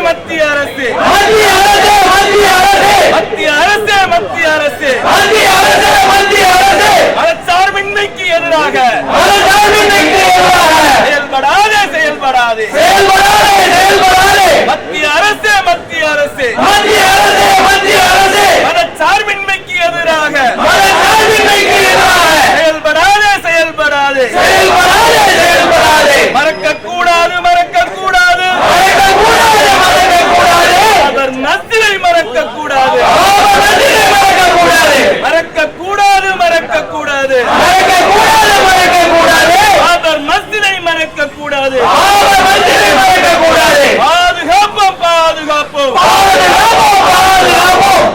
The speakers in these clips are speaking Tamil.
மத்திய அரசு மத்திய அரசு மதச்சார்பின்மைக்கு எதிராக செயல்படாதே மத்திய அரசு மதச்சார்பின்மைக்கு எதிராக செயல்படாதே மறக்கக்கூடாது அவர் நஸ்ரை மறக்கக்கூடாது அவர் நஸ்ரை மறக்கக்கூடாது பாதுகாப்போம்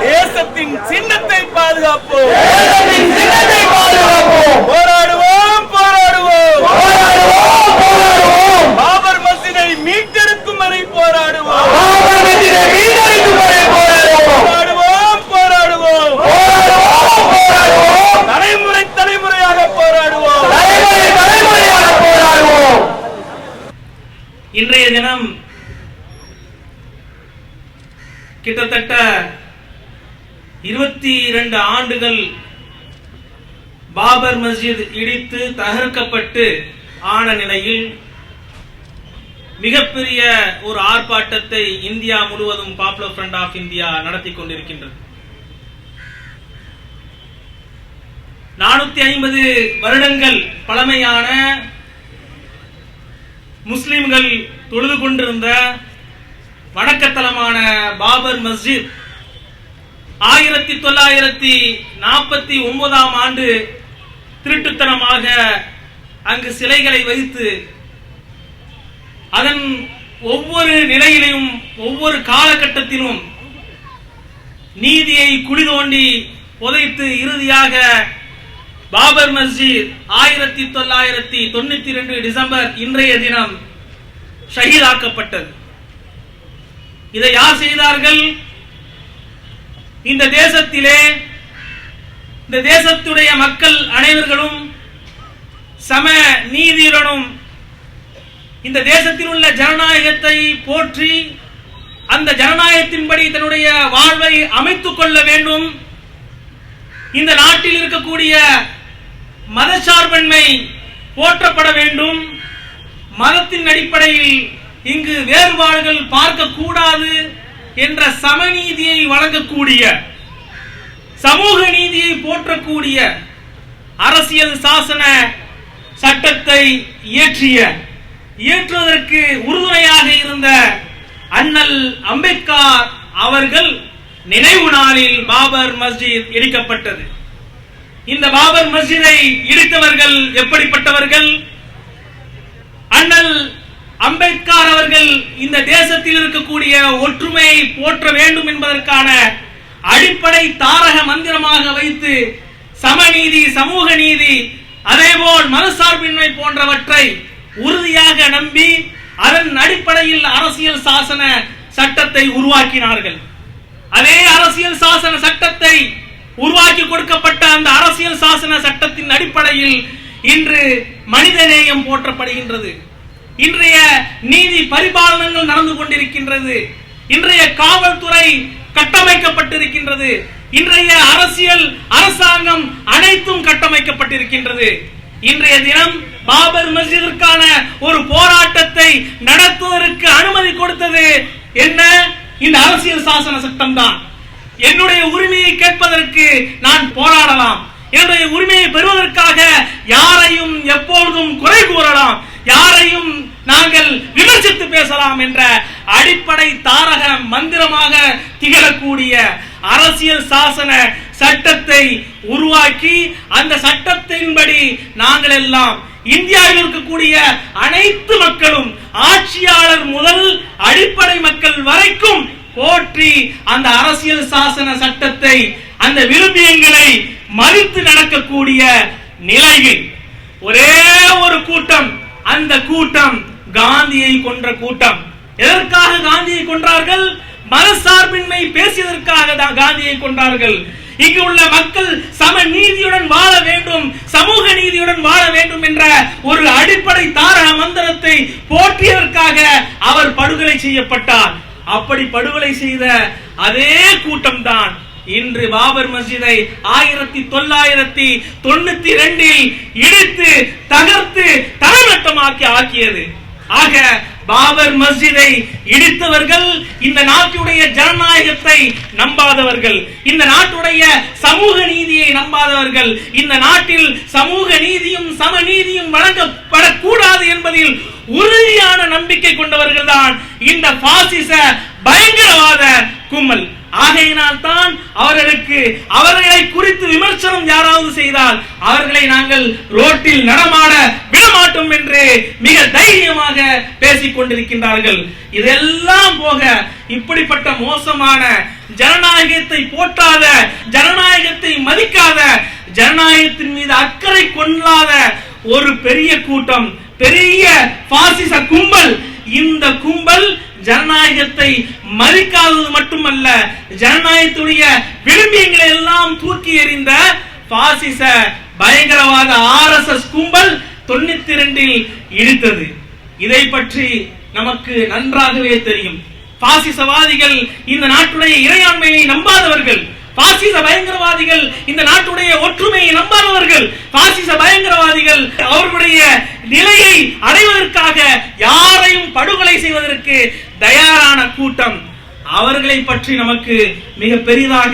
தேசத்தின் சின்னத்தை பாதுகாப்போம் போராடுவோம் பாபர் மஸ்ஜிதை மீட்டெடுக்கும் வரை போராடுவோம் தலைமுறையாக போராடுவோம். இன்றைய தினம் கிட்டத்தட்ட 22 ஆண்டுகள் பாபர் மஸ்ஜித் இடித்து தகர்க்கப்பட்டு ஆன நிலையில் மிகப்பெரிய ஒரு ஆர்ப்பாட்டத்தை இந்தியா முழுவதும் பாப்புலர் ஃப்ரண்ட் ஆஃப் இந்தியா நடத்தி கொண்டிருக்கின்றது. 450 வருடங்கள் பழமையான முஸ்லிம்கள் தொழுது கொண்டிருந்த வணக்கத்தலமான பாபர் மஸ்ஜித் 1949 ஆண்டு திருட்டுத்தனமாக அங்கு சிலைகளை வைத்து அதன் ஒவ்வொரு நிலையிலும் ஒவ்வொரு காலகட்டத்திலும் நீதியை குழி தோண்டி புதைத்து இறுதியாக பாபர் மஸ்ஜித் 1992 டிசம்பர் இன்றைய தினம் ஷஹீதாக்கப்பட்டது. இதை யார் செய்தார்கள்? இந்த தேசத்திலே இந்த தேசத்துடைய மக்கள் அனைவர்களும் சம நீதியுடனும் இந்த தேசத்தில் உள்ள ஜனநாயகத்தை போற்றி அந்த ஜனநாயகத்தின்படி தன்னுடைய வாழ்வை அமைத்துக் கொள்ள வேண்டும். இந்த நாட்டில் இருக்கக்கூடிய மதச்சார்பின்மை போற்றப்பட வேண்டும். மதத்தின் அடிப்படையில் இங்கு வேறுபாடுகள் பார்க்கக்கூடாது என்ற சமநீதியை வழங்கக்கூடிய சமூக நீதியை போற்றக்கூடிய அரசியல் சாசன சட்டத்தை இயற்றுவதற்கு உறுதுணையாக இருந்த அண்ணல் அம்பேத்கர் அவர்கள் நினைவு நாளில் பாபர் மஸ்ஜித் இடிக்கப்பட்டது. இந்த பாபர் மஸ்ஜிதை இடித்தவர்கள் எப்படிப்பட்டவர்கள்? அண்ணல் அம்பேத்கர் அவர்கள் இந்த தேசத்தில் இருக்கக்கூடிய ஒற்றுமையை போற்ற வேண்டும் என்பதற்கான அடிப்படை தாரக மந்திரமாக வைத்து சமநீதி, சமூக நீதி, அதேபோல் மதசார்பின்மை போன்றவற்றை உறுதியாக நம்பி அதன் அடிப்படையில் அரசியல் சாசன சட்டத்தை உருவாக்கினார்கள். அதே அரசியல் சாசன சட்டத்தை உருவாக்கி கொடுக்கப்பட்ட அந்த அரசியல் சாசன சட்டத்தின் அடிப்படையில் இன்று மனிதநேயம் போற்றப்படுகின்றது. இன்றைய நீதி பரிபாலனங்கள் நடந்து கொண்டிருக்கின்றது. இன்றைய காவல்துறை கட்டமைக்கப்பட்டிருக்கின்றது. இன்றைய அரசியல் அரசாங்கம் அனைத்தும் கட்டமைக்கப்பட்டிருக்கின்றது. இன்றைய தினம் பாபர் மஸ்ஜிதிற்கான ஒரு போராட்டத்தை நடத்துவதற்கு அனுமதி கொடுத்தது என்ன? இந்த அரசியல் சாசன சட்டம் தான். என்னுடைய உரிமையை கேட்பதற்கு நான் போராடலாம். என்னுடைய உரிமையை பெறுவதற்காக யாரையும் எப்பொழுதும் குறை கூறலாம், யாரையும் நாங்கள் விமர்சித்து பேசலாம் என்ற அடிப்படை தாரக மந்திரமாக திகழக்கூடிய அரசியல் சாசன சட்டத்தை உருவாக்கி அந்த சட்டத்தின்படி நாங்கள் எல்லாம் இந்தியாவில் இருக்கக்கூடிய அனைத்து மக்களும் ஆட்சியாளர் முதல் அடிப்படை மக்கள் வரைக்கும் போற்றி அந்த அரசியல் சாசன சட்டத்தை அந்த விரும்பியங்களை மதித்து நடக்கக்கூடிய நிலையில் ஒரே ஒரு கூட்டம், அந்த கூட்டம் காந்தியை கொன்ற கூட்டம். எதற்காக காந்தியை கொன்றார்கள்? மதசார்பின்மை பேசியதற்காக காந்தியை கொன்றார்கள். இங்கு உள்ள மக்கள் சம நீதியுடன் வாழ வேண்டும், சமூக நீதியுடன் வாழ வேண்டும் என்ற ஒரு அடிப்படை தாரக மந்திரத்தை போற்றியதற்காக அவர் படுகொலை செய்யப்பட்டார். அப்படி படுகொலை செய்த அதே கூட்டம் தான் இன்று பாபர் மஸ்ஜிதை 1992 இடித்து தகர்த்து தரைமட்டமாக்கி ஆக்கியது. ஆக பாபர் மஸ்ஜிதை இடித்தவர்கள் இந்த நாட்டுடைய ஜனநாயகத்தை நம்பாதவர்கள், இந்த நாட்டுடைய சமூக நீதியை நம்பாதவர்கள், இந்த நாட்டில் சமூக நீதியும் சமநீதியும் வழங்கப்படக்கூடாது என்பதில் உறுதியான நம்பிக்கை கொண்டவர்கள் தான் இந்த பாசிச பயங்கரவாத கும்பல். ஆகையினால் தான் அவர்களை குறித்து விமர்சனம் யாராவது செய்தால் அவர்களை நாங்கள் ரோட்டில் நடமாட விடமாட்டோம் என்று மிக தைரியமாக பேசிக் கொண்டிருக்கின்றார்கள். இதெல்லாம் போக இப்படிப்பட்ட மோசமான ஜனநாயகத்தை போற்றாத, ஜனநாயகத்தை மதிக்காத, ஜனநாயகத்தின் மீது அக்கறை கொள்ளாத ஒரு பெரிய கூட்டம், பெரிய பாசிச கும்பல். இந்த கும்பல் ஜனநாயகத்தை மதிக்காதது மட்டுமல்ல, ஜனநாயகத்துடைய விழுமியங்களை எல்லாம் தூக்கி எறிந்த பாசிச பயங்கரவாத RSS கும்பல் 92 இடித்தது. இதை பற்றி நமக்கு நன்றாகவே தெரியும். பாசிசவாதிகள் இந்த நாட்டுடைய இறையாண்மையை நம்பாதவர்கள், பாசிச பயங்கரவாதிகள் இந்த நாட்டுடைய ஒற்றுமையை நம்பாதவர்கள், பாசிச பயங்கரவாதிகள் அவர்களுடைய நிலையை அடைவதற்காக யாரையும் படுகொலை செய்வதற்கு தயாரான கூட்டம். அவர்களை பற்றி நமக்கு மிக பெரிதாக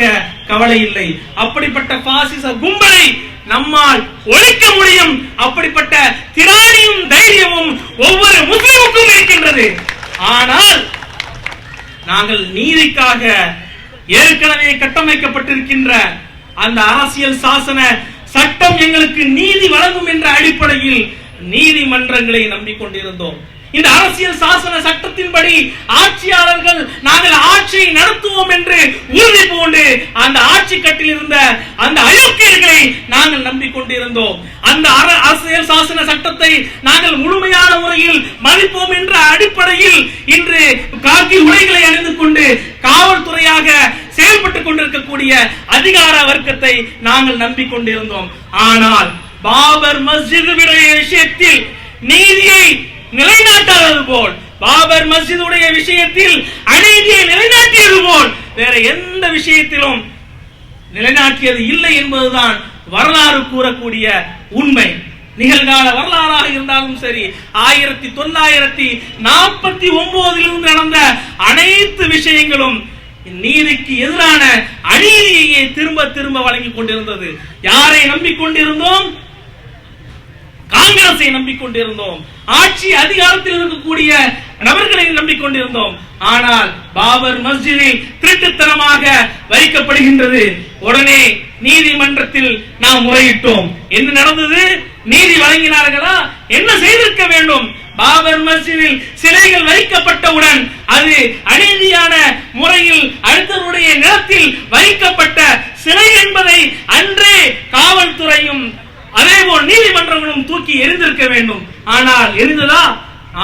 கவலை இல்லை. அப்படிப்பட்ட பாசிச கும்பலை நம்மால் ஒழிக்க முடியும். அப்படிப்பட்ட திராணியும் தைரியமும் ஒவ்வொரு முஸ்லிமுக்கும் இருக்கின்றது. ஆனால் நாங்கள் நீதிக்காக ஏற்கனவே கட்டமைக்கப்பட்டிருக்கின்ற அந்த அரசியல் சாசன சட்டம் எங்களுக்கு நீதி வழங்கும் என்ற அடிப்படையில் நீதிமன்றங்களை நம்பிக்கொண்டிருந்தோம். இந்த அரசியல் சாசன சட்டத்தின்படி ஆட்சியாளர்கள் நாங்கள் ஆட்சியை நடத்துவோம் என்று உறுதி பூண்டு அந்த ஆட்சி கட்டில் இருந்த அந்த அயோக்கியர்களை நாங்கள் நம்பிக்கொண்டிருந்தோம். அந்த அரசியல் சாசன சட்டத்தை நாங்கள் முழுமையான முறையில் மதிப்போம் என்ற அடிப்படையில் இன்று காக்கி உடைகளை அணிந்து கொண்டு காவல்துறையாக செயல்பட்டுக் கொண்டிருக்கக்கூடிய அதிகார வர்க்கத்தை நாங்கள் நம்பிக்கொண்டிருந்தோம். ஆனால் பாபர் மஸ்ஜித் விஷயத்தில் நீதியை நிலைநாட்டாதது போல், பாபர் மஸ்ஜிதுடைய விஷயத்தில் அநீதியை நிலைநாட்டியது போல் வேற எந்த விஷயத்திலும் நிலைநாட்டியது இல்லை என்பதுதான் வரலாறு கூறக்கூடிய உண்மை. நிகழ்கால வரலாறாக இருந்தாலும் சரி, 1949 நடந்த அனைத்து விஷயங்களும் நீதிக்கு எதிரான அநீதியை திரும்ப திரும்ப வழங்கிக் கொண்டிருந்தது. யாரை நம்பிக்கொண்டிருந்தோம்? காங்கிரஸை நம்பிக்கொண்டிருந்தோம். ஆட்சி அதிகாரத்தில் இருக்கக்கூடிய நபர்களை நம்பிக்கொண்டிருந்தோம். ஆனால் பாபர் மஸ்ஜிதில் திருட்டுத்தனமாக வைக்கப்படுகின்றது. உடனே நீதிமன்றத்தில் நாம் முறையிட்டோம். என்ன நடந்தது? நீதி வழங்கினார்களா? என்ன செய்திருக்க வேண்டும்? பாபர் மஸ்ஜிதில் சிலைகள் வைக்கப்பட்டவுடன் அது அநீதியான முறையில் அடுத்தவருடைய நிலத்தில் வைக்கப்பட்ட சிலை என்பதை அன்றே காவல்துறையும் அதேபோல் நீதிமன்றங்களும் தூக்கி எரிந்திருக்க வேண்டும். ஆனால் எரிந்ததா?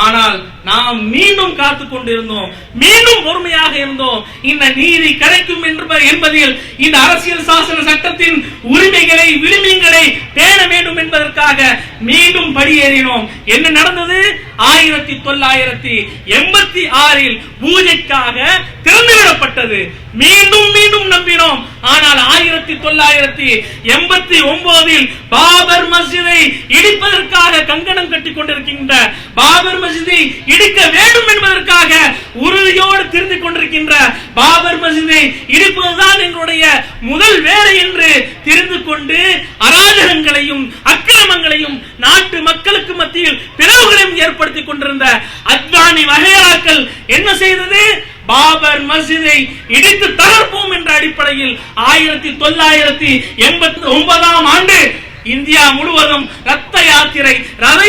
ஆனால் நாம் மீண்டும் காத்துக் கொண்டிருந்தோம், மீண்டும் பொறுமையாக இருந்தோம். இந்த நீதி கிடைக்கும் என்பதில் இந்த அரசியல் சாசன சட்டத்தின் உரிமைகளை விழுமியங்களை பேண வேண்டும் என்பதற்காக மீண்டும் படியேறினோம். என்ன நடந்தது? 1986 பூஜைக்காக திறந்துவிடப்பட்டது. மீண்டும் மீண்டும் நம்பினோம். ஆனால் 1989 பாபர் மஸ்ஜிதை இடிப்பதற்காக கங்கணம் கட்டிக் கொண்டிருக்கின்ற, பாபர் மஸ்ஜிதை இடிக்க வேண்டும் என்பதற்காக உறுதியோடு திருந்திக் கொண்டிருக்கின்ற, பாபர் மஸ்ஜிதை இடிப்பதுதான் எங்களுடைய முதல் வேலை என்று தெரிந்து கொண்டு அராஜகங்களையும் அக்கிரமங்களையும் நாட்டு மக்களுக்கு மத்தியில் பிளவுகளையும் ஏற்படுத்திக் கொண்டிருந்த அத்வானி வகைராக்கள் என்ன செய்தது? பாபர் மஸ்ஜிதை இடித்து தகர்ப்போம் என்ற அடிப்படையில் 1989 இந்தியா முழுவதும் ரத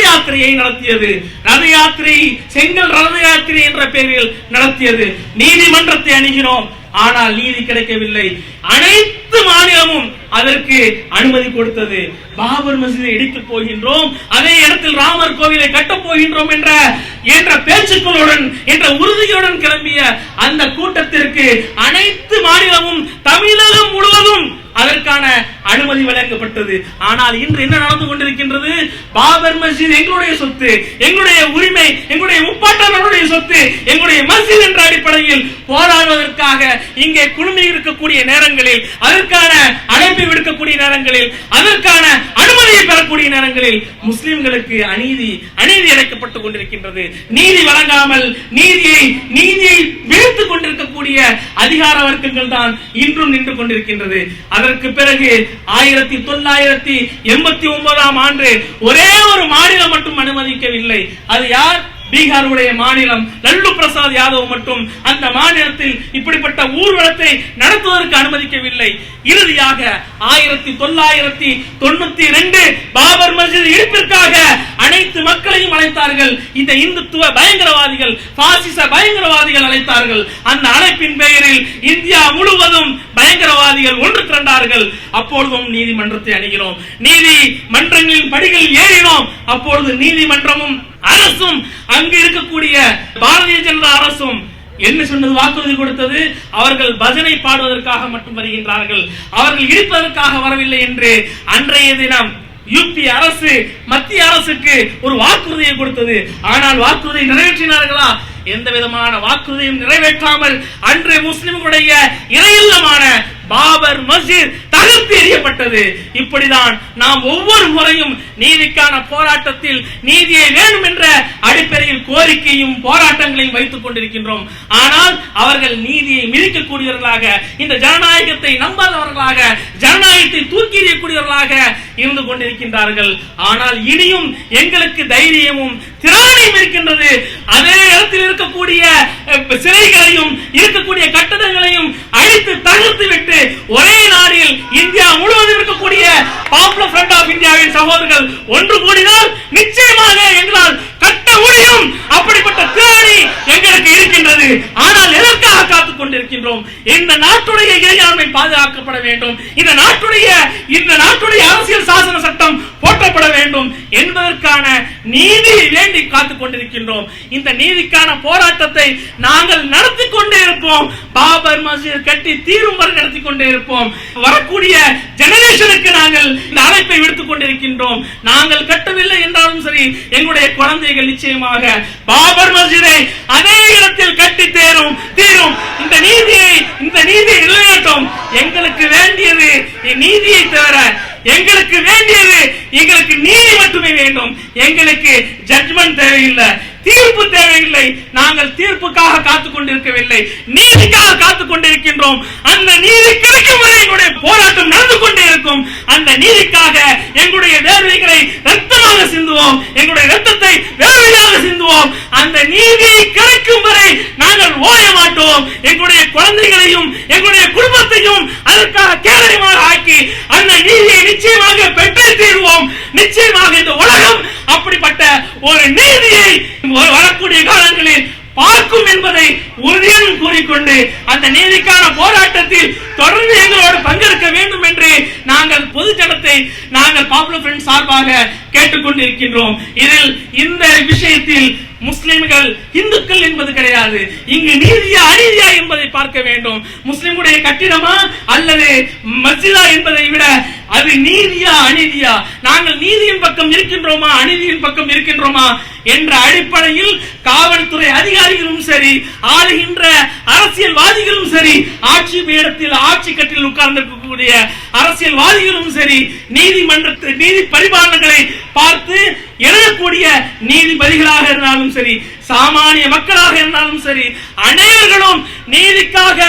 யாத்திரையை நடத்தியது. ரத யாத்திரை, செங்கல் ரத யாத்திரை என்ற பெயரில் நடத்தியது. நீதிமன்றத்தை அணுகினோம். ஆனால் நீதி கிடைக்கவில்லை. அனைத்து மாநிலமும் அதற்கு அனுமதி கொடுத்தது. பாபர் மஸ்ஜிதை இடிக்கப் போகின்றோம், அதே இடத்தில் ராமர் கோவிலை கட்டப் போகின்றோம் என்ற பேச்சுக்களுடன், என்ற உறுதியுடன் கிளம்பிய அந்த கூட்டத்திற்கு அனைத்து மாநிலமும் தமிழகம் முழுவதும் அதற்கான அனுமதி வழங்கப்பட்டது. ஆனால் இன்று என்ன நடந்து கொண்டிருக்கின்றது? பாபர் மஸ்ஜித் எங்களுடைய சொத்து, எங்களுடைய உரிமை, எங்களுடைய முப்பாட்டனுடைய சொத்து. சொத்து, எங்களுடைய மஸ்ஜித் என்ற அடிப்படையில் போராடுவதற்காக இங்கே குழுமி இருக்கக்கூடிய நேரங்களில், அதற்கான அழைப்பை விடுக்கக்கூடிய நேரங்களில், அதற்கான அனுமதியை பெறக்கூடிய நேரங்களில் முஸ்லிம்களுக்கு அநீதி இழைக்கப்பட்டுக் கொண்டிருக்கின்றது. நீதி வழங்காமல் நீதியை வீழ்த்துக் கொண்டிருக்கக்கூடிய அதிகார வர்க்கங்கள் தான் இன்றும் நின்று கொண்டிருக்கின்றது. அதற்கு பிறகு 1989 ஆண்டு ஒரே ஒரு மாநிலம் மட்டும் அனுமதிக்கவில்லை. அது யார்? பீகாருடைய மாநிலம். லல்லு பிரசாத் யாதவ் மட்டும் அந்த மாநிலத்தில் இப்படிப்பட்ட ஊர்வலத்தை நடத்துவதற்கு அனுமதிக்கவில்லை. இறுதியாக 1992 பாபர் மஸ்ஜித் இடிப்பிற்காக அனைத்து மக்களையும் அழைத்தார்கள். இந்த இந்துத்துவ பயங்கரவாதிகள், பாசிச பயங்கரவாதிகள் அழைத்தார்கள். அந்த அழைப்பின் பெயரில் இந்தியா முழுவதும் பயங்கரவாதிகள் ஒன்று திரண்டார்கள். அப்பொழுதும் நீதிமன்றத்தை அணுகினோம், நீதிமன்றங்களின் படிகள் ஏறினோம். அப்பொழுது நீதிமன்றமும் அரசும் அங்கு இருக்கக்கூடிய பாரதிய ஜனதா அரசும் என்ன சொன்னது? வாக்குறுதி கொடுத்தது, அவர்கள் பஜனை பாடுவதற்காக மட்டும் வருகின்றார்கள், அவர்கள் இடிப்பதற்காக வரவில்லை என்று அன்றைய தினம் யூபி அரசு மத்திய அரசுக்கு ஒரு வாக்குறுதியை கொடுத்தது. ஆனால் வாக்குறுதியை நிறைவேற்றினார்களா? எந்த விதமான வாக்குறுதியும் நிறைவேற்றாமல் அன்று முஸ்லிம்களுடைய இறையில்லமான பாபர் மஸ்ஜித் தகர்த்து எறியப்பட்டது. இப்படிதான் நாம் ஒவ்வொரு முறையும் நீதிக்கான போராட்டத்தில் நீதியை வேண்டும் என்ற அடிப்படையில் கோரிக்கையும் போராட்டங்களையும் வைத்துக் கொண்டிருக்கின்றோம். ஆனால் அவர்கள் நீதியை மிதிக்கக்கூடியவர்களாக, இந்த ஜனநாயகத்தை நம்பாதவர்களாக, ஜனநாயகத்தை தூக்கி எறியக்கூடியவர்களாக இருந்து கொண்டிருக்கின்றார்கள். ஆனால் இனியும் எங்களுக்கு தைரியமும் திராணியும் இருக்கின்றது. அதே இடத்தில் இருக்கக்கூடிய சிலைகளையும் இருக்கக்கூடிய கட்டடங்களையும் அழித்து தகர்த்து விட்டு ஒரே நாளில் இந்தியா முழுவதும் இருக்கக்கூடிய பாப்புலர் ஃப்ரண்ட் ஆஃப் இந்தியாவின் சகோதரர்கள் ஒன்று கூடினால் நிச்சயமாக எங்களால் கட்ட முடியும். அப்படிப்பட்ட திராணி எங்களுக்கு இருக்கின்றது. ஆனால் எதற்காக காத்துக் கொண்டிருக்கின்றோம்? இந்த நாட்டுடைய இறையாண்மை பாதுகாக்கப்பட வேண்டும், இந்த நாட்டுடைய அரசியல் சாசன சட்டம் போற்றப்பட வேண்டும் என்பதற்கான நீதியை வேண்டி காத்துக் கொண்டிருக்கின்றோம். இந்த நீதிக்கான போராட்டத்தை நாங்கள் நடத்தி கொண்டே இருப்போம். பாபர் மஸ்ஜித் கட்டி தீரும் வரை நடத்தி கொண்டே இருப்போம். வரக்கூடிய ஜெனரேஷனுக்கு நாங்கள் இந்த அழைப்பை விடுத்துக் கொண்டிருக்கின்றோம். நாங்கள் கட்டவில்லை என்றாலும் சரி, எங்களுடைய குழந்தைகள் நிச்சயமாக பாபர் மஸ்ஜிதை அதே இடத்தில் கட்டி தீரும். இந்த நீதியை நிலைநாட்டும். எங்களுக்கு வேண்டியது நீதியை தவிர எங்களுக்கு வேண்டியது எங்களுக்கு நீதி மட்டுமே வேண்டும். எங்களுக்கு ஜட்ஜ்மெண்ட் தேவையில்லை, தீர்ப்பு தேவையில்லை. நாங்கள் தீர்ப்புக்காக காத்துக் கொண்டிருக்கவில்லை, நீதிக்காக காத்துக் கொண்டிருக்கின்றோம். அந்த நீதி கிடைக்கும் வரை எங்களுடைய போராட்டம் நடந்து கொண்டே இருக்கும். அந்த நீதிக்காக எங்களுடைய வேர்வைகளை ரத்தமாக சிந்துவோம், எங்களுடைய ரத்தத்தை வேர்வையாக சிந்துவோம். அந்த நீதி கிடைக்கும் வரை நாங்கள் ஓய மாட்டோம். எங்களுடைய குழந்தைகளையும் எங்களுடைய குடும்பத்தையும் அதற்காக கேடயமாக ஆக்கி அந்த நீதியை நிச்சயமாக பெற்றே தீர்வோம். நிச்சயமாக இந்த உலகம் அப்படிப்பட்ட ஒரு நீதியை வரக்கூடிய காலங்களில் பார்க்கும் என்பதை உறுதியுடன் கூறிக்கொண்டு அந்த நீதிக்கான போராட்டத்தில் தொடர்ந்து எங்களோடு பங்கெடுக்க வேண்டும் என்று நாங்கள் பொதுஜனத்தை நாங்கள் பாப்புலர் ஃப்ரண்ட் சார்பாக கேட்டுக்கொண்டிருக்கின்றோம். இதில் இந்த விஷயத்தில் முஸ்லிம்கள் இந்துக்கள் என்பது கிடையாது. இங்கு நீதியா அநீதியா என்பதை பார்க்க வேண்டும். முஸ்லிம்களுடைய கட்டிடமா அல்லது மஸ்ஜிதா என்பதை விட அது நீதியா அநீதியா, நாங்கள் நீதியின் பக்கம் இருக்கின்றோமா அநீதியின் பக்கம் இருக்கின்றோமா என்ற அடிப்படையில் காவல்துறை அதிகாரிகளும் சரி, ஆளுகின்ற அரசியல்வாதிகளும் சரி, ஆட்சி பீடத்தில் ஆட்சி கட்டில் உட்கார்ந்திருக்கக்கூடிய அரசியல்வாதிகளும் சரி, நீதிமன்றத்தில் நீதி பரிபாலனங்களை பார்த்து எழுதக்கூடிய நீதிபதிகளாக இருந்தாலும் சரி, சாமானிய மக்களாக இருந்தாலும் சரி, அனைவர்களும் நீதிக்காக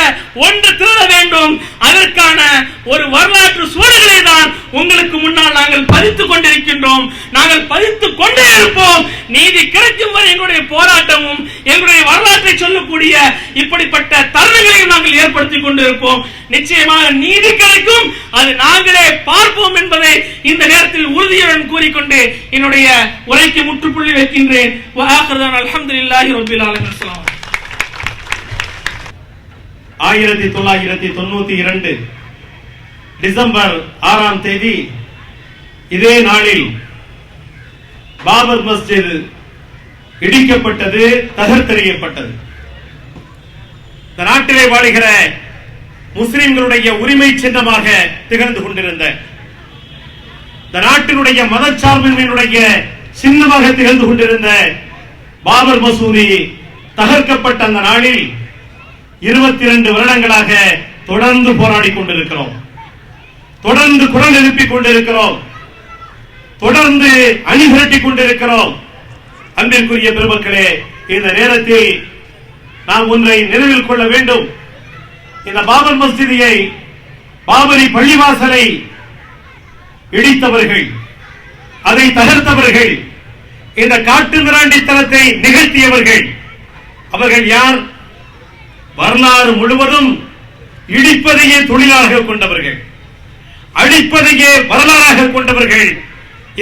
ஒன்று திரள வேண்டும். அதற்கான ஒரு வரலாற்று சூழலை தான் உங்களுக்கு முன்னால் நாங்கள் பதித்துக் கொண்டிருக்கின்றோம். நாங்கள் பதித்துக் கொண்டே இருப்போம். நீதி கிடைக்கும் வரை எங்களுடைய போராட்டமும் எங்களுடைய வரலாற்றை சொல்லக்கூடிய இப்படிப்பட்ட தருணங்களையும் நாங்கள் ஏற்படுத்திக் கொண்டிருப்போம். நிச்சயமாக நீதி கிடைக்கும், அது நாங்களே பார்ப்போம் என்பதை இந்த நேரத்தில் உறுதியுடன் கூறிக்கொண்டு என்னுடைய உரைக்கு முற்றுப்புள்ளி வைக்கின்றேன். அல்ஹம்துலில்லாஹி ரப்பில் ஆலமீன். 1992 டிசம்பர் 6ஆம் தேதி இதே நாளில் பாபர் மஸ்ஜித் இடிக்கப்பட்டது, தகர்த்தெறியப்பட்டது. இந்த நாட்டிலே வாழ்கிற முஸ்லிம்களுடைய உரிமை சின்னமாக திகழ்ந்து கொண்டிருந்த, இந்த நாட்டினுடைய மதச்சார்பின்மையினுடைய சின்னமாக திகழ்ந்து கொண்டிருந்த பாபர் மசூதி தகர்க்கப்பட்ட அந்த நாளில் 22 வருடங்களாக தொடர்ந்து போராடி கொண்டிருக்கிறோம், தொடர்ந்து குரல் எழுப்பிக் கொண்டிருக்கிறோம், தொடர்ந்து அணிதிரட்டிக் கொண்டிருக்கிறோம். அன்பிற்குரிய பெருமக்களே, இந்த நேரத்தில் நாம் ஒன்றை நினைவில் கொள்ள வேண்டும். இந்த பாபர் மஸ்ஜிதை, பாபரி பள்ளிவாசலை இடித்தவர்கள், அதை தகர்த்தவர்கள், இந்த காட்டு மிராண்டித்தனத்தை நிகழ்த்தியவர்கள், அவர்கள் யார்? வரலாறு முழுவதும் இடிப்பதையே தொழிலாக கொண்டவர்கள், அழிப்பதையே வரலாறாக கொண்டவர்கள்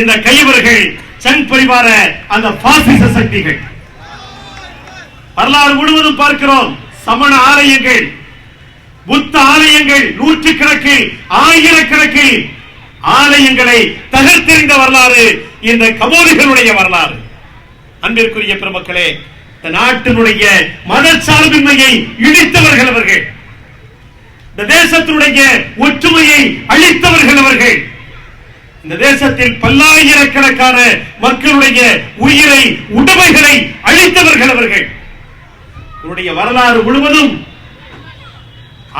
இந்த கைவர்கள், சங் பரிவார அந்த பாசிச சக்திகள். வரலாறு முழுவதும் பார்க்கிறோம். சமண ஆலயங்கள், புத்த ஆலயங்கள், நூற்றுக்கணக்கில் ஆயிரக்கணக்கில் ஆலயங்களை தகர்த்தெறிந்த வரலாறு இந்த கபோதிகளுடைய வரலாறு. அன்பிற்குரிய பெருமக்களே, இந்த நாட்டினுடைய மதச்சார்பின்மையை இடித்தவர்கள் அவர்கள், இந்த தேசத்தினுடைய ஒற்றுமையை அழித்தவர்கள் அவர்கள், இந்த தேசத்தில் பல்லாயிரக்கணக்கான மக்களுடைய உயிரை, உடைமைகளை அழித்தவர்கள் அவர்கள். இவருடைய வரலாறு முழுவதும்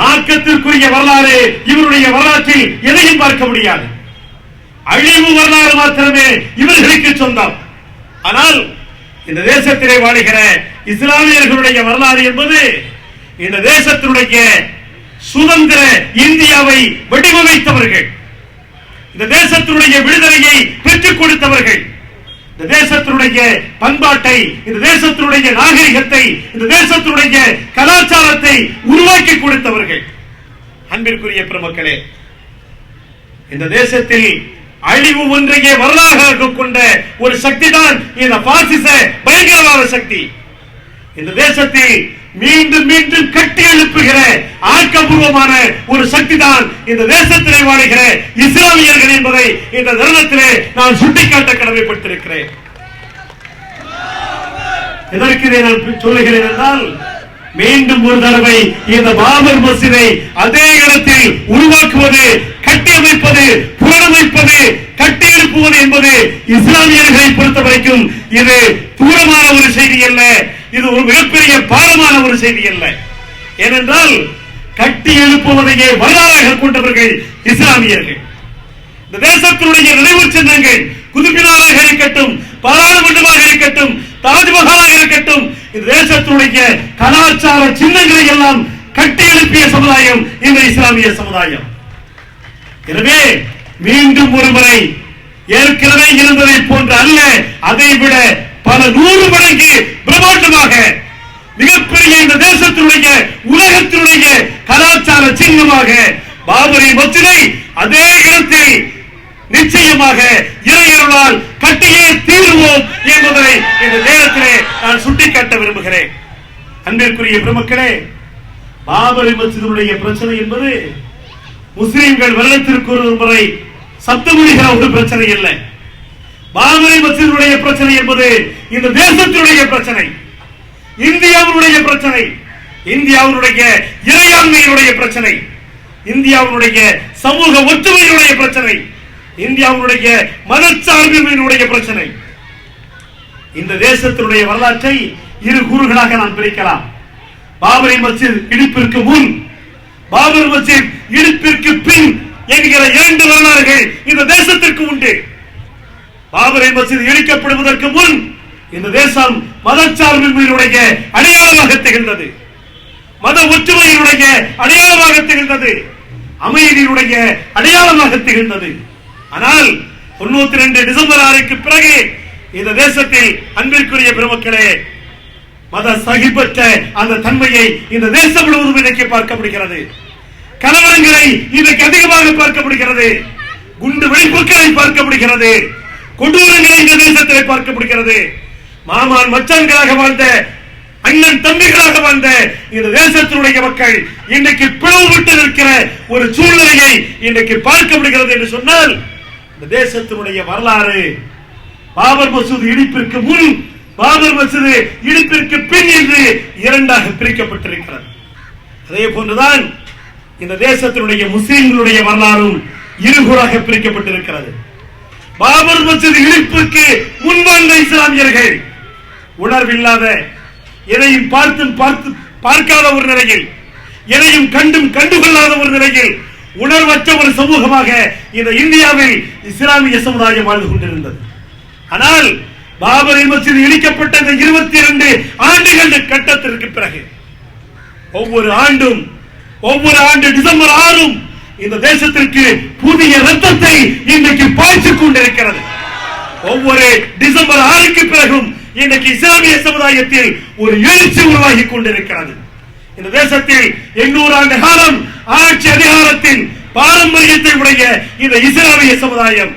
ஆக்கத்திற்குரிய வரலாறு. இவருடைய வரலாற்றில் எதையும் பார்க்க முடியாது. அழிவு வரலாறு மாத்திரமே இவர்களுக்கு சொந்தம். ஆனால் இந்த தேசத்திலே வாழுகிற இஸ்லாமியர்களுடைய வரலாறு என்பது இந்த தேசத்தினுடைய சுதந்திர இந்தியாவை வடிவமைத்தவர்கள், இந்த தேசத்தினுடைய விடுதலையை பெற்றுக் கொடுத்தவர்கள், இந்த தேசத்தினுடைய பண்பாட்டை, இந்த தேசத்தினுடைய நாகரிகத்தை, இந்த தேசத்தினுடைய கலாச்சாரத்தை உருவாக்கி கொடுத்தவர்கள். அன்பிற்குரிய பெருமக்களே, இந்த தேசத்தில் அழிவு ஒன்றையே வரலாறாக கொண்ட ஒரு சக்தி தான் இந்த பாசிச பயங்கரவாத சக்தி. இந்த தேசத்தில் மீண்டும் மீண்டும் கட்டி எழுப்புகிற ஆக்கப்பூர்வமான ஒரு சக்தி தான் இந்த தேசத்திலே வாழுகிற இஸ்லாமியர்கள் என்பதை இந்த தருணத்திலே நான் சுட்டிக்காட்ட கடமைப்பட்டிருக்கிறேன். எதற்கு இதை நான் சொல்லுகிறேன் என்றால், மீண்டும் ஒரு தடவை இந்த பாபர் மஸ்ஜிதை அதே இடத்தில் உருவாக்குவது, கட்டியமைப்பது, புனரமைப்பது, கட்டி எழுப்புவது என்பது இஸ்லாமியர்களை பொறுத்த வரைக்கும் இது தூரமான ஒரு செய்தி அல்ல, இது ஒரு மிகப்பெரிய பாரமான ஒரு செய்தி அல்ல. ஏனென்றால் கட்டி எழுப்புவதையே வரலாறாக கொண்டவர்கள் இஸ்லாமியர்கள். இந்த தேசத்தினுடைய நினைவு சின்னங்கள் குதுபினாராக இருக்கட்டும், பாராளுமன்றமாக இருக்கட்டும், தாஜ்மஹாலாக இருக்கட்டும், இந்த தேசத்தினுடைய கலாச்சார சின்னங்களை எல்லாம் கட்டி எழுப்பிய சமுதாயம் இந்த இஸ்லாமிய சமுதாயம். எனவே மீண்டும் ஒருமுறை ஏற்கனவே இருந்ததை போன்ற அல்ல, அதை விட பல 100 மடங்கு பிரம்மாண்டமாக மிகப்பெரிய இந்த தேசத்தினுடைய, உலகத்தினுடைய கலாச்சார சின்னமாக பாபரி மஸ்ஜிதை அதே இடத்தில் நிச்சயமாக இறையருளால் கட்டியே தீர்வோம் என்பதை இந்த நேரத்திலே நான் சுட்டிக்காட்ட விரும்புகிறேன். அன்பிற்குரிய பெருமக்களே, பாபரி மஸ்ஜிதுடைய பிரச்சனை என்பது முஸ்லிம்கள் வருடத்திற்கு ஒரு முறை சப்தமொழிகிற ஒரு பிரச்சனை அல்ல. பாபரி மஸ்ஜிதுடைய பிரச்சனை என்பது இந்த தேசத்தினுடைய பிரச்சனை, இந்தியாவுடைய பிரச்சனை, இந்தியாவுடைய இறையாண்மையினுடைய பிரச்சனை, இந்தியாவுடைய சமூக ஒற்றுமையினுடைய பிரச்சனை, இந்தியாவுடைய மதச்சார்பின்மையினுடைய பிரச்சனை. இந்த தேசத்தினுடைய வரலாற்றை இரு கூறுகளாக நாம் பிரிக்கலாம். பாபரி மஸ்ஜித் இடிப்பிற்கு முன், பாபர் மஸ்ஜித் இடிப்பிற்கு பின் என்கிற 2 வரலாறுகள் இந்த தேசத்திற்கு உண்டு. பாபரி மஸ்ஜித் இடிக்கப்படுவதற்கு முன் இந்த தேசம் மதச்சார்பின்மையினுடைய அடையாளமாக திகழ்ந்தது, மத ஒற்றுமையினுடைய அடையாளமாக திகழ்ந்தது, அமைதியினுடைய அடையாளமாக திகழ்ந்தது. ஆனால் 92 டிசம்பர் 6க்கு பிறகு இந்த தேசத்தில் அன்பிற்குரிய பெருமக்களே, மத சகிப்பற்ற அந்த தன்மையை இந்த தேசம் முழுவதும் இன்றைக்கு பார்க்கப்படுகிறது. கலவரங்களை இன்றைக்கு அதிகமாக பார்க்கப்படுகிறது, குண்டு வெடிப்புகளை பார்க்கப்படுகிறது, கொடூரங்களை இந்த தேசத்தில் பார்க்கப்படுகிறது. மாமான் மச்சான்களாக வாழ்ந்த, அண்ணன் தம்பிகளாக வாழ்ந்த இந்த தேசத்தினுடைய மக்கள் இன்றைக்கு பிளவுபட்டு நிற்கிற ஒரு சூழ்நிலையை இன்றைக்கு பார்க்கப்படுகிறது என்று சொன்னால், இந்த தேசத்தினுடைய வரலாறு பாபர் மசூதி இடிப்பிற்கு முன், பாபர் மசூதி இடிப்பிற்கு பின் என்று 2ஆக பிரிக்கப்பட்டிருக்கிறது. அதே போன்றுதான் இந்த தேசத்தினுடைய முஸ்லிம்களுடைய வரலாறும் இருகூறாக பிரிக்கப்பட்டிருக்கிறது. பாபர் மசூதி இடிப்பிற்கு முன்பான இஸ்லாமியர்கள், உணர்வில்லாத எதையும் பார்க்காத ஒரு நிலையில், எதையும் கண்டுகொள்ளாத ஒரு நிலையில், உணர்வற்ற ஒரு சமூகமாக இந்த இந்தியாவில் இஸ்லாமிய சமுதாயம் வாழ்ந்து கொண்டிருந்தது. ஆனால் பாபரி மஸ்ஜித் இடிக்கப்பட்ட இந்த 22 ஆண்டுகள் கட்டத்திற்கு பிறகு ஒவ்வொரு ஆண்டு டிசம்பர் 6 இந்த தேசத்திற்கு புதிய ரத்தத்தை இன்றைக்கு பாய்ச்சிக் கொண்டிருக்கிறது. ஒவ்வொரு டிசம்பர் 6க்கு பிறகும் இன்றைக்கு இஸ்லாமிய சமுதாயத்தில் ஒரு எழுச்சி உருவாகி கொண்டிருக்கிறது. இந்த தேசத்தில் 800 ஆண்டு காலம் ஆட்சி அதிகாரத்தின் பாரம்பரியத்தை உடைய இந்த இஸ்லாமிய சமுதாயம்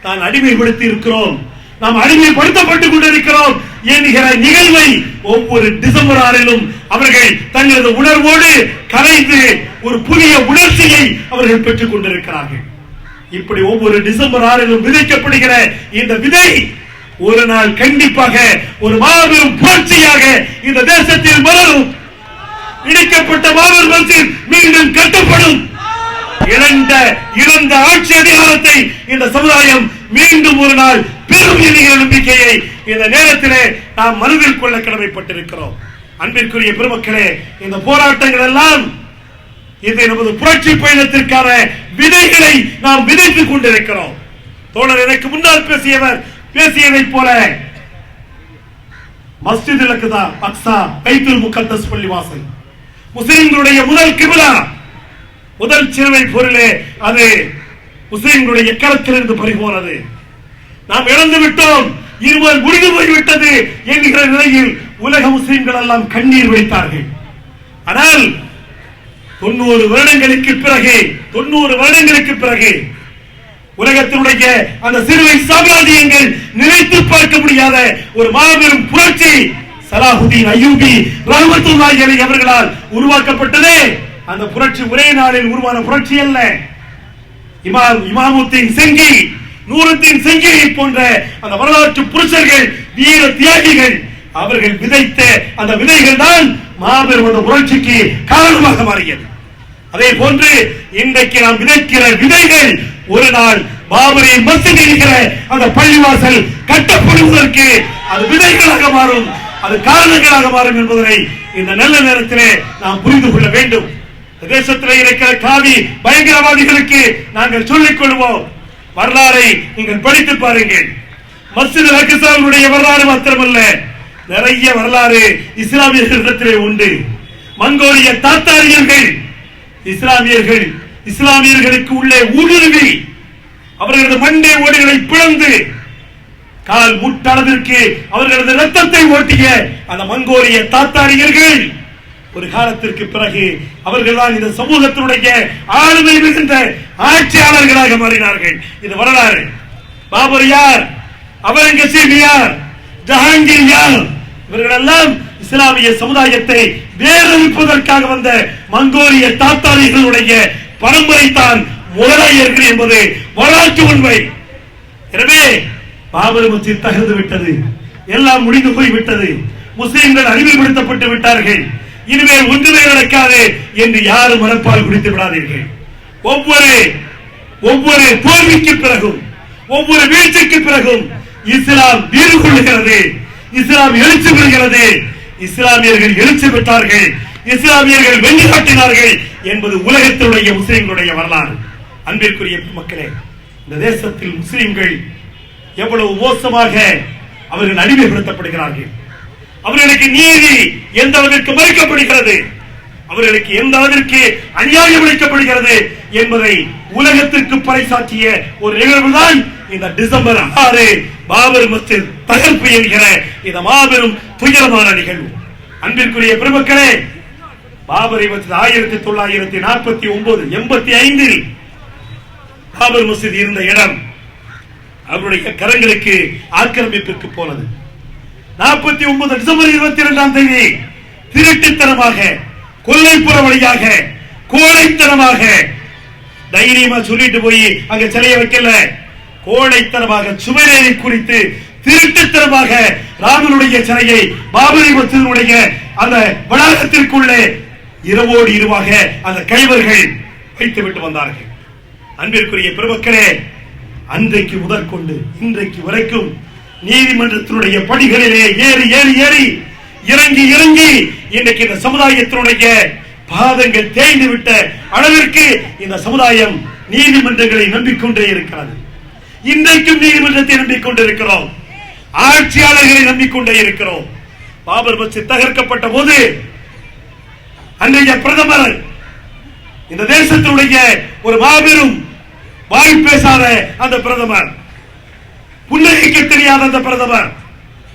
தான் அடிமைப்படுத்தி இருக்கிறோம், நாம் அடிமைப்படுத்தப்பட்டுக் கொண்டிருக்கிறோம் என்கிற நிகழ்வை ஒவ்வொரு டிசம்பர் 6லும் அவர்கள் தங்களது உணர்வோடு கலைந்து ஒரு புதிய உணர்ச்சியை அவர்கள் பெற்றுக் கொண்டிருக்கிறார்கள். இப்படி ஒவ்வொரு டிசம்பர் 6லும் விதைக்கப்படுகிற இந்த விதை ஒரு நாள் கண்டிப்பாக ஒரு மாபெரும் புரட்சியாக இந்த தேசத்தில் மலரும். இடிக்கப்பட்ட பாபர் மஸ்ஜித் மீண்டும் கட்டப்படும். இழந்த ஆட்சி அதிகாரத்தை இந்த சமுதாயம் மீண்டும் ஒரு நாள் பெரும் என்கிற நம்பிக்கையை இந்த நேரத்திலே நாம் மனதில் கொள்ள கடமைப்பட்டிருக்கிறோம். அன்பிற்குரிய பெருமக்களே, இந்த போராட்டங்கள் எல்லாம் இது நமது புரட்சி பயணத்திற்கான விதைகளை நாம் விதைத்துக் கொண்டிருக்கிறோம். தோழர் எனக்கு முன்னால் பேசியதை போல மஸ்ஜித் அக்ஸா பைத்துல் முகத்தஸ் பள்ளிவாசல் முஸ்லிம்களுடைய முதல் கிபிலா, முதல் சிறுவை பொருளே அது முஸ்லிம்களுடைய களத்திலிருந்து பறிபோனது. நாம் இழந்து விட்டோம், இருவர் முடிந்து போய்விட்டது என்கிற நிலையில் உலக முஸ்லிம்கள் எல்லாம் கண்ணீர் வடித்தார்கள். ஆனால் 90 வருடங்களுக்கு பிறகு உலகத்தினுடைய அந்த சிறுவை சாம்ராஜ்யங்கள் நினைத்து பார்க்க முடியாத ஒரு மாபெரும் புரட்சி சலாஹுதீன் அய்யூபி ரஹ்மத்துல்லாஹி அலைஹி அவர்களால் உருவாக்கப்பட்டது. அந்த புரட்சி ஒரே நாளில் உருவான புரட்சி அல்ல. இமாமுத்தீன் செங்கி, நூருத்தீன் செங்கி போன்ற அந்த வரலாற்று புருஷர்கள், வீர தியாகிகள் அவர்கள் விதைத்த அந்த விதைகள் தான் மாபெரும் அந்த புரட்சிக்கு காரணமாக மாறியது. அதே போன்று இன்றைக்கு நாம் விதைக்கிற விதைகள் ஒரு நாள் பாபரி மஸ்ஜித் இருக்கிற அந்த பள்ளிவாசல் கட்டப்படுவதற்கு அது விதைகளாக மாறும், அது காரணங்களாக மாறும் என்பதை இந்த நல்ல நேரத்திலே நாம் புரிந்து கொள்ள வேண்டும். தேசத்தில் இருக்கிற காவி பயங்கரவாதிகளுக்கு நாங்கள் சொல்லிக் கொள்வோம், வரலாறை நீங்கள் படித்து பாருங்கள். மஸ்ஜித் அக்ஸாவுடைய வரலாறு மாத்திரமல்ல, நிறைய வரலாறு இஸ்லாமியர்களிடத்திலே உண்டு. மங்கோலிய தாத்தாரியர்கள் இஸ்லாமியர்களுக்கு உள்ளே ஊடுருவி அவர்களது மண்டை ஓடுகளை பிளந்து கால் முட்டளவிற்கு அவர்களது ரத்தத்தை ஓட்டிய அந்த மங்கோலிய தாத்தாரியர்கள் ஒரு காலத்திற்கு பிறகு அவர்கள்தான் இந்த சமூகத்தினுடைய ஆளுமை மிகுந்த ஆட்சியாளர்களாக மாறினார்கள். இது வரலாறு. பாபர் யார், அவுரங்கசீப் யார், ஜஹாங்கீர் யார், இவர்கள் எல்லாம் இஸ்லாமிய சமுதாயத்தை வேறறுப்பதற்காக வந்த மங்கோலிய தாத்தாரிகளுடைய பரம்பரை தான் முகலாயர்கள் என்பது வரலாற்று உண்மை. எனவே பாபர் மஸ்ஜித் தகர்ந்து விட்டது, எல்லாம் முடிந்து போய்விட்டது, முஸ்லிம்கள் அடிமைப்படுத்தப்பட்டு விட்டார்கள், இனிமேல் ஒன்றுமே நடக்காது என்று யாரும் மனப்பால் குடித்து விடாதீர்கள். ஒவ்வொரு தோல்விக்கு பிறகும், ஒவ்வொரு வீழ்ச்சிக்கு பிறகும் இஸ்லாம் வீறு கொள்ளுகிறது, இஸ்லாம் எழுச்சி பெறுகிறது. இஸ்லாமியர்கள் எழுச்சி பெற்றார்கள், இஸ்லாமியர்கள் வெற்றி காட்டினார்கள் என்பது உலகத்தினுடைய முஸ்லிம்களுடைய வரலாறு. அன்பிற்குரிய மக்களே, இந்த தேசத்தில் முஸ்லிம்கள் எவ்வளவு மோசமாக அவர்கள் அடிமைப்படுத்தப்படுகிறார்கள், அவர்களுக்கு நீதி எந்த அளவிற்கு மறுக்கப்படுகிறது, அவர்களுக்கு எந்த அளவிற்கு அநியாயம் அளிக்கப்படுகிறது என்பதை உலகத்திற்கு பறைசாற்றிய ஒரு நிகழ்வுதான் இந்த டிசம்பர் 6 பாபர் மஸ்ஜித் தகர்ப்பு என்கிற இந்த மாபெரும் துயரமான நிகழ்வு. அன்பிற்குரிய பெருமக்களே, பாபரி மஸ்ஜித் 1949-85 பாபர் மஸ்ஜித் இருந்த இடம் அவருடைய கரங்களுக்கு ஆக்கிரமிப்பிற்கு போனது. 49 டிசம்பர் 22ஆம் தேதி திருட்டுத்தனமாக, கொல்லைப்புற வழியாக, கோழைத்தனமாக, தைரியமா சொல்லிட்டு போய் அங்க சிலையை வைக்கல, கோழைத்தனமாக சுவரேறி குறித்து திருட்டுத்தனமாக ராமனுடைய சிலையை பாபரி மஸ்ஜிதினுடைய அந்த வளாகத்திற்குள்ளே இரவோடு இரவாக அந்த கைவர்கள் வைத்துவிட்டு வந்தார்கள். அன்பிற்குரிய பெருமக்களே, அன்றைக்கு முதற்கொண்டு இன்றைக்கு வரைக்கும் நீதிமன்றத்தினுடைய படிகளிலே ஏறி ஏறி ஏறி இறங்கி இறங்கி இன்றைக்கு இந்த சமுதாயத்தினுடைய பாதங்கள் தேய்ந்து விட்ட அளவிற்கு இந்த சமுதாயம் நீதிமன்றங்களை நம்பிக்கொண்டே இருக்கிறது. இன்றைக்கும் நீதிமன்றத்தை நம்பிக்கொண்டிருக்கிறோம், ஆட்சியாளர்களை நம்பிக்கொண்டே இருக்கிறோம். பாபர் மஸ்ஜித் தகர்க்கப்பட்ட போது அன்றைய பிரதமர், இந்த தேசத்தினுடைய ஒரு மாபெரும் வாய் பேசாத அந்த பிரதமர், புன்னகைக்க தெரியாத அந்த பிரதமர்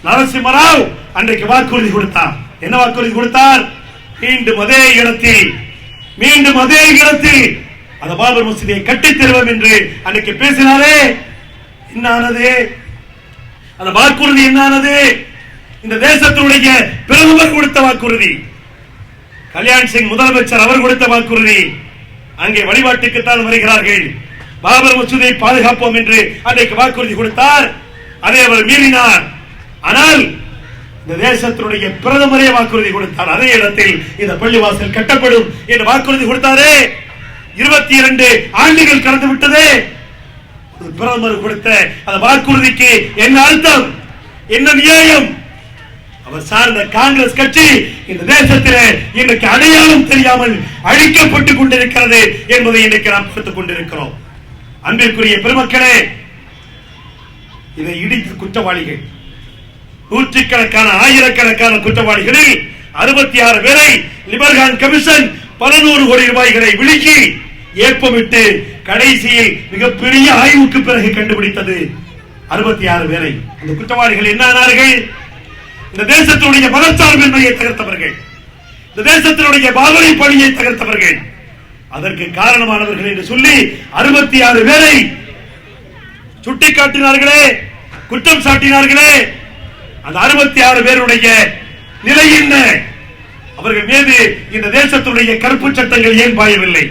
நரசிம்மராவ் அன்றைக்கு வாக்குறுதி கொடுத்தார். என்ன வாக்குறுதி கொடுத்தார்? மீண்டும் அதே இடத்தில் அந்த பாபர் மஸ்ஜிதை கட்டித் தருவோம் என்று அன்றைக்கு பேசினாரே. என்ன ஆனது? அந்த வாக்குறுதி என்ன ஆனது? இந்த தேசத்தினுடைய பிரதமர் கொடுத்த வாக்குறுதி, கல்யாண் சிங் முதலமைச்சர் அவர் கொடுத்த வாக்குறுதி. அங்கே வழிபாட்டுக்குத்தான் வருகிறார்கள், பாபர் மசூதியை பாதுகாப்போம் என்று அன்றைக்கு வாக்குறுதி கொடுத்தார். அதை அவர் மீறினார். ஆனால் இந்த தேசத்தினுடைய பிரதமரே வாக்குறுதி கொடுத்தார், அதே இடத்தில் இந்த பள்ளிவாசல் கட்டப்படும் என்று வாக்குறுதி கொடுத்தாரே. 22 ஆண்டுகள் கடந்து விட்டது. பிரதமர் கொடுத்த அந்த வாக்குறுதிக்கு என்ன அர்த்தம், என்ன நியாயம்? அவர் சார்ந்த காங்கிரஸ் கட்சி இந்த தேசத்தில் இன்றைக்கு அடையாளம் தெரியாமல் அழிக்கப்பட்டுக் கொண்டிருக்கிறது என்பதை இன்றைக்கு நாம் பார்த்துக் கொண்டிருக்கிறோம். அன்பிற்குரிய பெருமக்களே, இதை இடித்த குற்றவாளிகள், நூற்றுக்கணக்கான ஆயிரக்கணக்கான குற்றவாளிகளில் 66 பேரை லிபர்கான் கமிஷன் பல நூறு கோடி ரூபாய்களை விழுங்கி ஏப்பமிட்டு கடைசியில் மிகப்பெரிய ஆய்வுக்கு பிறகு கண்டுபிடித்தது 66 பேரை. அந்த குற்றவாளிகள் என்ன ஆனார்கள்? இந்த தேசத்தினுடைய மதச்சார்பின்மையை தகர்த்தவர்கள், இந்த தேசத்தினுடைய பாபரி பணியை தகர்த்தவர்கள், அதற்கு காரணமானவர்கள் என்று சொல்லி 66 பேரை சுட்டிக்காட்டினார்களே, குற்றம் சாட்டினார்களே. அந்த 66 பேருடைய நிலை என்ன? அவர்கள் மீது இந்த தேசத்துடைய கருப்பு சட்டங்கள் ஏன் பாயவில்லை?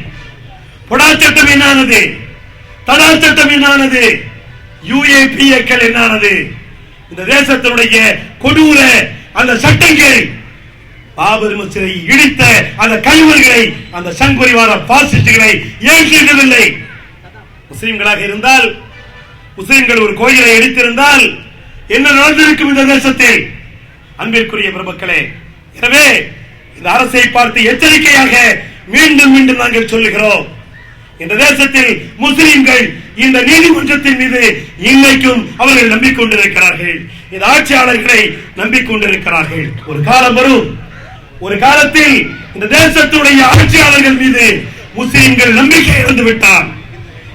பொடா சட்டம் என்னானது? தடா சட்டம் என்னானது? யுஏபிஏக்கள் என்னானது? இந்த தேசத்தினுடைய கொடூர அந்த சட்டங்கள், பாபர் மஸ்ஜிதை இடித்த அந்த கழிவுகளை, அந்த சங்பரிவார பாசிஸ்டுகளை ஏன் செய்யவில்லை? முஸ்லிம்களாக இருந்தால், முஸ்லிம்கள் ஒரு கோயிலை இடித்திருந்தால் என்ன நடந்திருக்கும் இந்த தேசத்தில்? அன்பிற்குரிய பெருமக்களே, எனவே இந்த அரசை பார்த்து எச்சரிக்கையாக மீண்டும் மீண்டும் நாங்கள் சொல்லுகிறோம், இந்த தேசத்தில் முஸ்லிம்கள் இந்த நீதிமன்றத்தின் மீது இன்னைக்கும் அவர்கள் நம்பிக்கொண்டிருக்கிறார்கள், இந்த ஆட்சியாளர்களை நம்பிக்கொண்டிருக்கிறார்கள். ஒரு காலம் வரும், ஒரு காலத்தில் இந்த தேசத்துடைய ஆட்சியாளர்கள் மீது முஸ்லிம்கள் நம்பிக்கை இழந்து விட்டார்.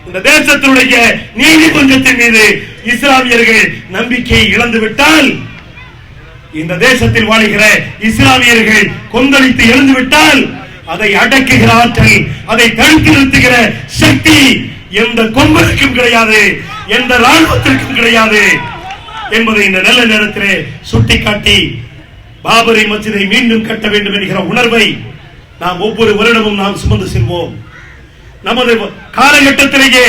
இந்த தேசத்துடைய நீதிமன்றத்தின் மீது இஸ்லாமியர்கள் நம்பிக்கை இழந்து விட்டால், இந்த தேசத்தில் வாழ்கிற இஸ்லாமியர்கள் கொந்தளித்து எழுந்து விட்டால், அதை அடக்குகிற ஆற்றல், அதை தடுத்து நிறுத்துகிற சக்தி எந்த கொம்பனுக்கும் கிடையாது, எந்த ராணுவத்திற்கும் கிடையாது என்பதை இந்த நல்ல நேரத்திலே சுட்டிக்காட்டி, பாபரி மஸ்ஜிதை மீண்டும் கட்ட வேண்டும் என்கிற உணர்வை நாம் ஒவ்வொரு வருடமும் நாம் சுமந்து செல்வோம். நமது காலகட்டத்திலேயே,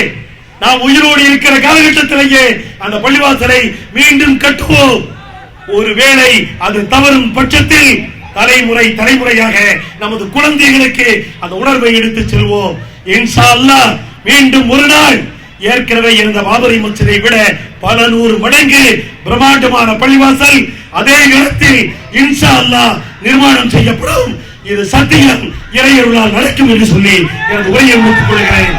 நாம் உயிரோடு இருக்கிற காலகட்டத்திலேயே அந்த பள்ளிவாசலை மீண்டும் கட்டுவோம். ஒருவேளை அது தவறும் பட்சத்தில் தலைமுறையாக நமது குழந்தைகளுக்கு அந்த உணர்வை எடுத்து செல்வோம். இன்ஷா அல்லாஹ் மீண்டும் ஒரு நாள் ஏற்கனவே இருந்த பாபரி மஸ்ஜிதை விட பல நூறு மடங்கு பிரம்மாண்டமான பள்ளிவாசல் அதே இடத்தில் இன்ஷா அல்லாஹ் நிர்மாணம் செய்யப்படும். இது சத்தியம், இறையருளால் நடக்கும் என்று சொல்லி எனது உரையை முடித்துக் கொள்கிறேன்.